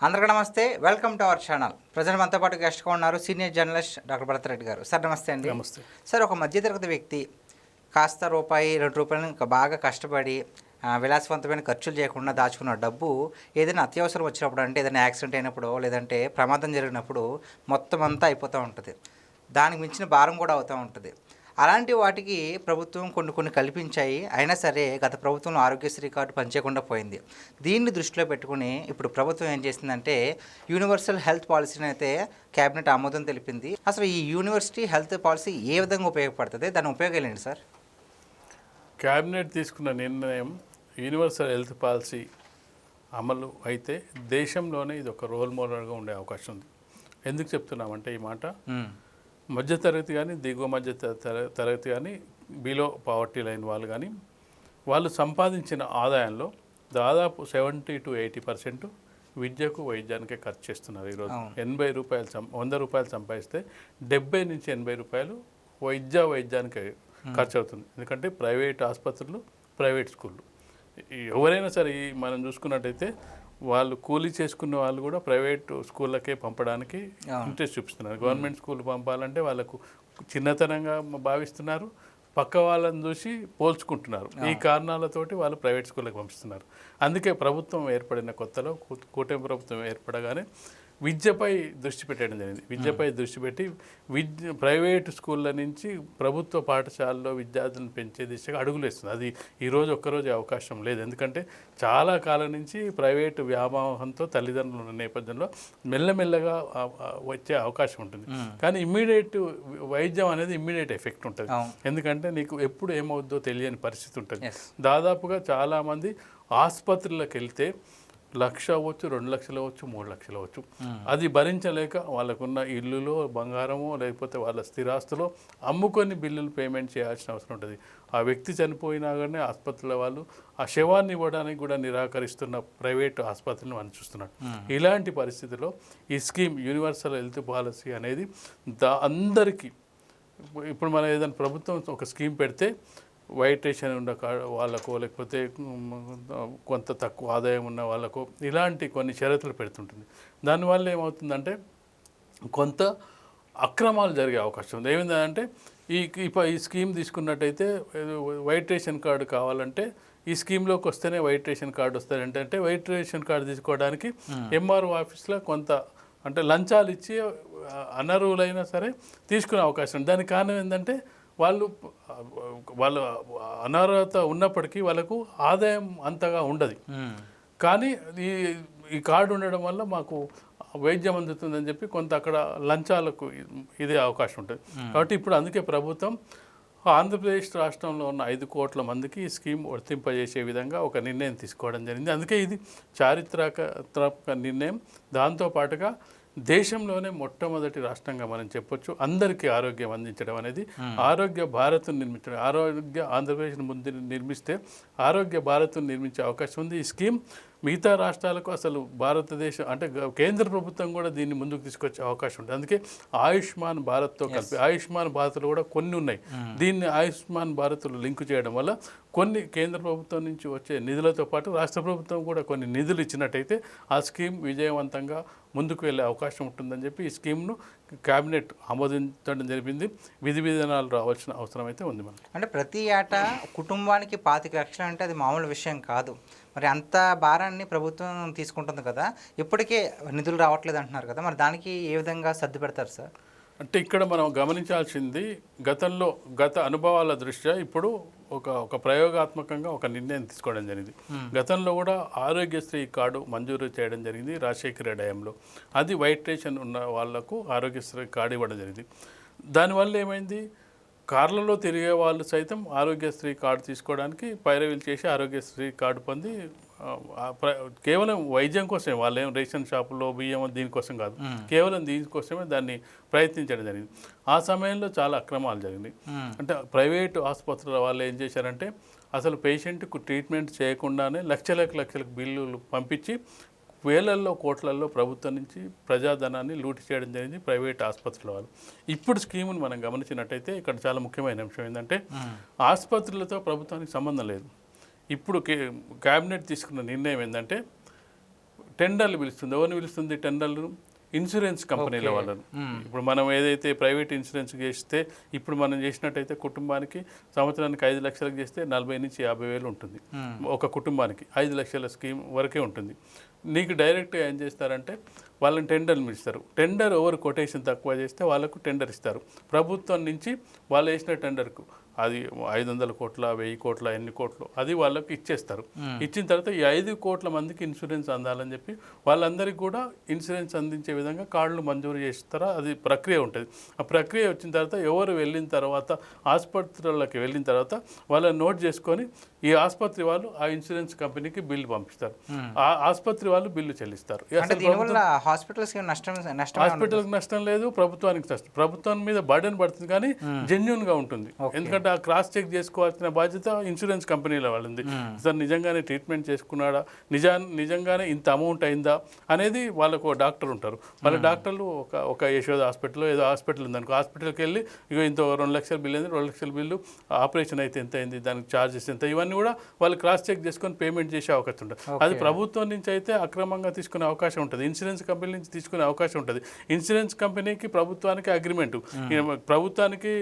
అందరికీ నమస్తే. Welcome to our channel. ప్రజలు మనతో పాటు గెస్ట్గా ఉన్నారు సీనియర్ జర్నలిస్ట్ డాక్టర్ భరతరెడ్డి గారు. సార్ నమస్తే అండి. నమస్తే సార్, ఒక మధ్యతరగతి వ్యక్తి కాస్త రూపాయి 2 రూపాయలు ఇంకా బాగా కష్టపడి విలాసవంతమైన ఖర్చులు చేయకుండా దాచుకున్న డబ్బు ఏదైనా అత్యవసరం వచ్చినప్పుడు, అంటే ఏదైనా యాక్సిడెంట్ అయినప్పుడు లేదంటే ప్రమాదం జరిగినప్పుడు మొత్తం అంతా అయిపోతూ ఉంటుంది. దానికి మించిన భారం కూడా అవుతూ ఉంటుంది. అలాంటి వాటికి ప్రభుత్వం కొన్ని కల్పించాయి. అయినా సరే గత ప్రభుత్వంలో ఆరోగ్యశ్రీ కార్డు పనిచేయకుండా పోయింది. దీన్ని దృష్టిలో పెట్టుకుని ఇప్పుడు ప్రభుత్వం ఏం చేసిందంటే యూనివర్సల్ హెల్త్ పాలసీని అయితే క్యాబినెట్ ఆమోదం తెలిపింది. అసలు ఈ యూనివర్సిటీ హెల్త్ పాలసీ ఏ విధంగా ఉపయోగపడుతుంది, దాని ఉపయోగాలు ఏంటి సార్? క్యాబినెట్ తీసుకున్న నిర్ణయం యూనివర్సల్ హెల్త్ పాలసీ అమలు అయితే దేశంలోనే ఇది ఒక రోల్ మోడల్గా ఉండే అవకాశం ఉంది. ఎందుకు చెప్తున్నామంటే ఈ మాట, మధ్యతరగతి కానీ దిగువ మధ్య తరగతి కానీ బిలో పావర్టీ లైన్ వాళ్ళు కానీ వాళ్ళు సంపాదించిన ఆదాయంలో దాదాపు 70 to 80% విద్యకు వైద్యానికే ఖర్చు చేస్తున్నారు. ఈరోజు 80 రూపాయలు 100 రూపాయలు సంపాదిస్తే 70 నుంచి 80 రూపాయలు వైద్యానికి ఖర్చు అవుతుంది. ఎందుకంటే ప్రైవేట్ ఆసుపత్రులు, ప్రైవేట్ స్కూళ్ళు, ఎవరైనా సరే మనం చూసుకున్నట్టయితే వాళ్ళు కూలీ చేసుకున్న వాళ్ళు కూడా ప్రైవేట్ స్కూళ్ళకే పంపడానికి ఇంట్రెస్ట్ చూపిస్తున్నారు. గవర్నమెంట్ స్కూల్ పంపాలంటే వాళ్ళకు చిన్నతనంగా భావిస్తున్నారు, పక్క వాళ్ళని చూసి పోల్చుకుంటున్నారు. ఈ కారణాలతోటి వాళ్ళు ప్రైవేట్ స్కూళ్ళకి పంపిస్తున్నారు. అందుకే ప్రభుత్వం ఏర్పడిన కొత్తలో, కూటమి ప్రభుత్వం ఏర్పడగానే విద్యపై దృష్టి పెట్టడం జరిగింది. విద్యపై దృష్టి పెట్టి ప్రైవేటు స్కూళ్ళ నుంచి ప్రభుత్వ పాఠశాలలో విద్యార్థులను పెంచే దిశగా అడుగులు వేస్తుంది. అది ఈరోజు ఒక్కరోజు అవకాశం లేదు. ఎందుకంటే చాలా కాలం నుంచి ప్రైవేటు వ్యామోహంతో తల్లిదండ్రులు ఉన్న నేపథ్యంలో మెల్లమెల్లగా వచ్చే అవకాశం ఉంటుంది. కానీ ఇమ్మీడియట్ వైద్యం అనేది ఇమ్మీడియట్ ఎఫెక్ట్ ఉంటుంది. ఎందుకంటే నీకు ఎప్పుడు ఏమవుద్దో తెలియని పరిస్థితి ఉంటుంది. దాదాపుగా చాలామంది ఆసుపత్రులకు వెళ్తే 1,00,000 అవ్వచ్చు, 2 లక్షలు అవ్వచ్చు, 3 లక్షలు అవ్వచ్చు. అది భరించలేక వాళ్ళకున్న ఇల్లులో బంగారమో లేకపోతే వాళ్ళ స్థిరాస్తులో అమ్ముకొని బిల్లులు పేమెంట్ చేయాల్సిన అవసరం ఉంటుంది. ఆ వ్యక్తి చనిపోయినా కానీ ఆసుపత్రుల వాళ్ళు ఆ శవాన్ని ఇవ్వడానికి కూడా నిరాకరిస్తున్న ప్రైవేట్ ఆసుపత్రులను మనం చూస్తున్నాడు. ఇలాంటి పరిస్థితిలో ఈ స్కీమ్ యూనివర్సల్ హెల్త్ పాలసీ అనేది అందరికీ, ఇప్పుడు మనం ఏదైనా ప్రభుత్వం ఒక స్కీమ్ పెడితే వైట్ రేషన్ ఉన్న వాళ్ళకో లేకపోతే కొంత తక్కువ ఆదాయం ఉన్న వాళ్ళకో ఇలాంటి కొన్ని షరతులు పెడుతుంటుంది. దానివల్ల ఏమవుతుందంటే కొంత అక్రమాలు జరిగే అవకాశం ఉంది. ఏమైందంటే ఈ స్కీమ్ తీసుకున్నట్టయితే వైట్ రేషన్ కార్డు కావాలంటే ఈ స్కీమ్లోకి వస్తేనే వైట్ రేషన్ కార్డు వస్తుంది. అంటే వైట్ రేషన్ కార్డు తీసుకోవడానికి ఎంఆర్ఓ ఆఫీస్లో కొంత అంటే లంచాలు ఇచ్చి అనర్హులైనా సరే తీసుకునే అవకాశం ఉంది. దానికి కారణం ఏంటంటే వాళ్ళు అనర్హత ఉన్నప్పటికీ వాళ్ళకు ఆదాయం అంతగా ఉండదు. కానీ ఈ కార్డు ఉండడం వల్ల మాకు వైద్యం అందుతుందని చెప్పి కొంత అక్కడ లంచాలకు ఇదే అవకాశం ఉంటుంది. కాబట్టి ఇప్పుడు అందుకే ప్రభుత్వం ఆంధ్రప్రదేశ్ రాష్ట్రంలో ఉన్న 5 కోట్ల మందికి ఈ స్కీమ్ వర్తింపజేసే విధంగా ఒక నిర్ణయం తీసుకోవడం జరిగింది. అందుకే ఇది చారిత్రాత్మక నిర్ణయం. దాంతోపాటుగా దేశంలోనే మొట్టమొదటి రాష్ట్రంగా మనం చెప్పొచ్చు అందరికీ ఆరోగ్యం అందించడం అనేది. ఆరోగ్య భారత్ను నిర్మించడం, ఆంధ్రప్రదేశ్ని ముందు నిర్మిస్తే ఆరోగ్య భారత్ను నిర్మించే అవకాశం ఉంది. ఈ స్కీమ్ మిగతా రాష్ట్రాలకు అసలు భారతదేశం అంటే కేంద్ర ప్రభుత్వం కూడా దీన్ని ముందుకు తీసుకొచ్చే అవకాశం ఉంటుంది. అందుకే ఆయుష్మాన్ భారత్తో కలిపి ఆయుష్మాన్ భారత్లో కూడా కొన్ని ఉన్నాయి. దీన్ని ఆయుష్మాన్ భారత్లో లింక్ చేయడం వల్ల కొన్ని కేంద్ర ప్రభుత్వం నుంచి వచ్చే నిధులతో పాటు రాష్ట్ర ప్రభుత్వం కూడా కొన్ని నిధులు ఇచ్చినట్టయితే ఆ స్కీమ్ విజయవంతంగా ముందుకు వెళ్ళే అవకాశం ఉంటుందని చెప్పి ఈ స్కీమ్ను క్యాబినెట్ ఆమోదించడం జరిపింది. విధి విధానాలు రావాల్సిన అవసరం అయితే ఉంది. మనకి అంటే ప్రతి ఏటా కుటుంబానికి 25 లక్షలు అంటే అది మామూలు విషయం కాదు. మరి అంత భారాన్ని ప్రభుత్వం తీసుకుంటుంది కదా, ఇప్పటికే నిధులు రావట్లేదు అంటున్నారు కదా, మరి దానికి ఏ విధంగా సర్ది పెడతారు సార్? అంటే ఇక్కడ మనం గమనించాల్సింది గత అనుభవాల దృష్ట్యా ఇప్పుడు ఒక ప్రయోగాత్మకంగా ఒక నిర్ణయం తీసుకోవడం జరిగింది. గతంలో కూడా ఆరోగ్యశ్రీ కార్డు మంజూరు చేయడం జరిగింది రాజశేఖర హయాంలో. అది వైట్ రేషన్ ఉన్న వాళ్లకు ఆరోగ్యశ్రీ కార్డు ఇవ్వడం జరిగింది. దానివల్ల ఏమైంది, కార్లలో తిరిగే వాళ్ళు సైతం ఆరోగ్యశ్రీ కార్డు తీసుకోవడానికి పైరవీలు చేసి ఆరోగ్యశ్రీ కార్డు పొంది కేవలం వైద్యం కోసమే, వాళ్ళేం రేషన్ షాపులో బియ్యం దీనికోసం కాదు, కేవలం దీనికోసమే దాన్ని ప్రయత్నించడం జరిగింది. ఆ సమయంలో చాలా అక్రమాలు జరిగినాయి. అంటే ప్రైవేటు ఆసుపత్రుల వాళ్ళు ఏం చేశారంటే అసలు పేషెంట్కు ట్రీట్మెంట్ చేయకుండానే లక్షలకు బిల్లులు పంపించి వేలల్లో కోట్లలో ప్రభుత్వం నుంచి ప్రజాధనాన్ని లూటి చేయడం జరిగింది ప్రైవేట్ ఆసుపత్రుల వాళ్ళు. ఇప్పుడు స్కీమును మనం గమనించినట్టయితే ఇక్కడ చాలా ముఖ్యమైన అంశం ఏంటంటే ఆసుపత్రులతో ప్రభుత్వానికి సంబంధం లేదు. ఇప్పుడు క్యాబినెట్ తీసుకున్న నిర్ణయం ఏంటంటే టెండర్లు పిలుస్తుంది. ఎవరిని పిలుస్తుంది టెండర్లు? ఇన్సూరెన్స్ కంపెనీల వాళ్ళను. ఇప్పుడు మనం ఏదైతే ప్రైవేట్ ఇన్సూరెన్స్ చేస్తే ఇప్పుడు మనం చేసినట్టయితే కుటుంబానికి సంవత్సరానికి 5 లక్షలకు చేస్తే 40 నుంచి 50 వేలు ఉంటుంది ఒక కుటుంబానికి. 5 లక్షల స్కీమ్ వరకే ఉంటుంది. నీకు డైరెక్ట్గా ఏం చేస్తారంటే వాళ్ళని టెండర్లు ఇస్తారు. టెండర్ ఓవర్ కొటేషన్ తక్కువ చేస్తే వాళ్ళకు టెండర్ ఇస్తారు. ప్రభుత్వం నుంచి వాళ్ళు వేసిన టెండర్కు అది 500 కోట్ల 1000 కోట్ల ఎన్ని కోట్లు అది వాళ్ళకి ఇచ్చేస్తారు. ఇచ్చిన తర్వాత ఈ 5 కోట్ల మందికి ఇన్సూరెన్స్ అందాలని చెప్పి వాళ్ళందరికీ కూడా ఇన్సూరెన్స్ అందించే విధంగా కార్డులు మంజూరు చేస్తారా, అది ప్రక్రియ ఉంటుంది. ఆ ప్రక్రియ వచ్చిన తర్వాత ఎవరు వెళ్ళిన తర్వాత ఆసుపత్రులకు వెళ్ళిన తర్వాత వాళ్ళని నోట్ చేసుకొని ఈ ఆసుపత్రి వాళ్ళు ఆ ఇన్సూరెన్స్ కంపెనీకి బిల్లు పంపిస్తారు. ఆ ఆసుపత్రి వాళ్ళు బిల్లు చెల్లిస్తారు. హాస్పిటల్కి నష్టం లేదు, ప్రభుత్వానికి నష్టం. ప్రభుత్వం మీద బర్డెన్ పడుతుంది కానీ జెన్యూన్గా ఉంటుంది. ఎందుకంటే ఆ క్రాస్ చెక్ చేసుకోవాల్సిన బాధ్యత ఇన్సూరెన్స్ కంపెనీల వాళ్ళది. సార్ నిజంగానే ట్రీట్మెంట్ చేసుకున్నాడా, నిజంగానే ఇంత అమౌంట్ అయిందా అనేది వాళ్ళకు డాక్టర్ ఉంటారు. వాళ్ళ డాక్టర్లు ఒక యశోద హాస్పిటల్లో ఏదో హాస్పిటల్ ఉందనుకో, హాస్పిటల్కి వెళ్ళి ఇక ఇంత 2 లక్షల బిల్లు అయింది, 2 లక్షల బిల్లు, ఆపరేషన్ అయితే ఎంత అయింది, దానికి ఛార్జెస్ ఎంత, ఇవన్నీ కూడా వాళ్ళు క్రాస్ చెక్ చేసుకొని పేమెంట్ చేసే అవకాశం ఉంటుంది. అది ప్రభుత్వం నుంచి అయితే అక్రమంగా తీసుకునే అవకాశం ఉంటుంది, ఇన్సూరెన్స్ కంపెనీ నుంచి తీసుకునే అవకాశం ఉంటుంది. ఇన్సూరెన్స్ కంపెనీకి ప్రభుత్వానికి అగ్రిమెంటు, ప్రభుత్వానికి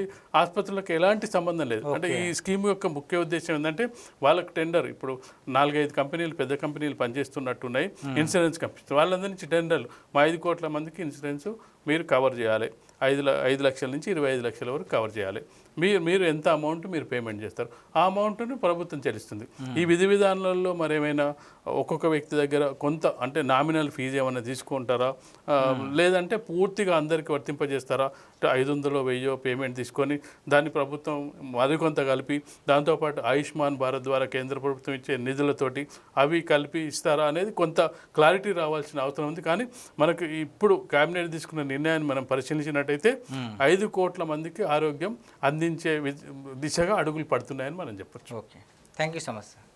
ఆసుపత్రులకు ఎలాంటి సంబంధం లేదు. అంటే ఈ స్కీమ్ యొక్క ముఖ్య ఉద్దేశం ఏంటంటే వాళ్ళకి టెండర్ ఇప్పుడు 4-5 కంపెనీలు పెద్ద కంపెనీలు పనిచేస్తున్నట్టున్నాయి ఇన్సూరెన్స్ కంపెనీ, వాళ్ళందరి నుంచి టెండర్లు మా 5 కోట్ల మందికి ఇన్సూరెన్స్ మీరు కవర్ చేయాలి, 5 లక్షల నుంచి 25 లక్షల వరకు కవర్ చేయాలి, మీరు ఎంత అమౌంట్ మీరు పేమెంట్ చేస్తారు ఆ అమౌంట్ను ప్రభుత్వం చెల్లిస్తుంది. ఈ విధి విధానాలలో మరేమైనా ఒక్కొక్క వ్యక్తి దగ్గర కొంత అంటే నామినల్ ఫీజు ఏమైనా తీసుకుంటారా, లేదంటే పూర్తిగా అందరికీ వర్తింపజేస్తారా, 500-1000 పేమెంట్ తీసుకొని దాన్ని ప్రభుత్వం మరికొంత కలిపి దాంతోపాటు ఆయుష్మాన్ భారత్ ద్వారా కేంద్ర ప్రభుత్వం ఇచ్చే నిధులతోటి అవి కలిపి ఇస్తారా అనేది కొంత క్లారిటీ రావాల్సిన అవసరం ఉంది. కానీ మనకు ఇప్పుడు కేబినెట్ తీసుకున్న నిర్ణయాన్ని మనం పరిశీలించినట్టయితే 5 కోట్ల మందికి ఆరోగ్యం అందించే దిశగా అడుగులు పడుతున్నాయని మనం చెప్పొచ్చు. Okay, thank you so much sir.